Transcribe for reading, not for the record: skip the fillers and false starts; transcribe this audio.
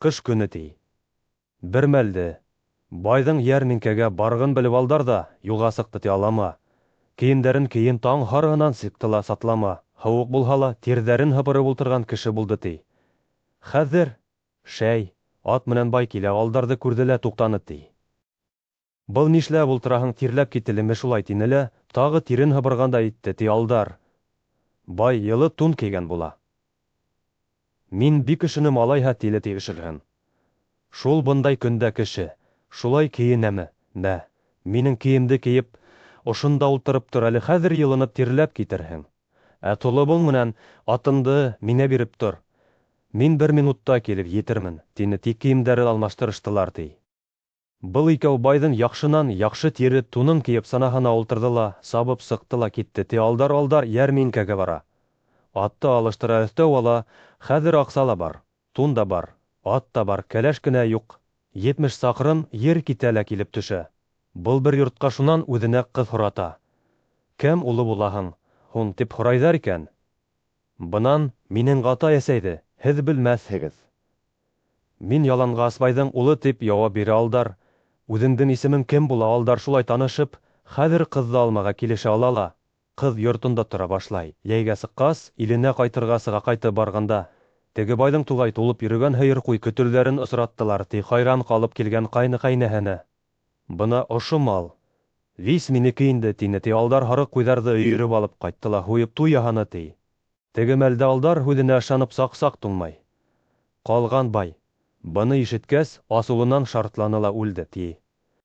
Кыш көне ти. Бер мәлде, байдың ярминкәгә баргын белеп алдар да, юлга сыҡты ти алама. Кейемдәрен кейен таң һарыһынан сыҡтыла сатлама. Һыуыҡ булһа ла, тирҙәрен һыпырып ултырған кеше булды ти. Хәҙер, шәй, ат менән бай килә алдарды күрҙе лә туҡтаны ти. Был нишләп ултыраһың, тирләп кителеме шулай тине лә, тағы тирен һыбырғанда итте ти алдар. Бай йылы тун кейгән була. Мин бик кешене малайһа тиле тиешерһең. Шул бындай көндә кеше, шулай кейенәме? Мә, минең кейемде кейеп, ошонда ултырып тор әле, хәҙер йылынып тирләп китерһең. Ә толобоң менән атыңды миңә биреп тор. Мин 1 минутта килеп етермен, тине, тик кейемдәре алмаштырыштылар ти. Был икәү байҙың яҡшынан яҡшы тире тунын кейеп санаһына ултырҙы ла, сабып сыҡты ла китте ти. Алдар йәрминкәгә бара. Атты алыштыра, өҫтәү ала, хәҙер аҡса ла бар, тун да бар, ат та бар, кәләш кенә юҡ. 70 саҡрым ер китә лә килеп төшә. Был бер йортҡа шунан үҙенә ҡыҙ һората. Кем улы булаһың, һуң, тип һорайҙар икән. Бынан минең атай-әсәйҙе һеҙ белмәҫһегеҙ. Мин яланғас байҙың улы тип яуап бирә алдар. Үҙеңдең исемең кем була алдар, шулай танышып, хәҙер ҡыҙҙы алмаға килешә ала ла. Ҡыҙ йортонда тора башлай. Йәйгә сыҡҡас, иленә ҡайтырға сыға, ҡайтып барғанда, теге байҙың туғай тулып йөрөгән һыйыр ҡуй көтөлдәрен осраттылар ти, хайран ҡалып килгән ҡайны-ҡәйнәһенә. Бына ошо мал. Вис минеке инде, тине ти. Алдар һарыҡ ҡуйҙарҙы өйөрөп алып ҡайтты ла, һуйып туй яһаны ти. Теге мәлдә алдар һүҙенә ышанып саҡ-саҡ туңмай. Ҡалған бай, быны ишеткәс, асыуынан шартланы ла үлде ти.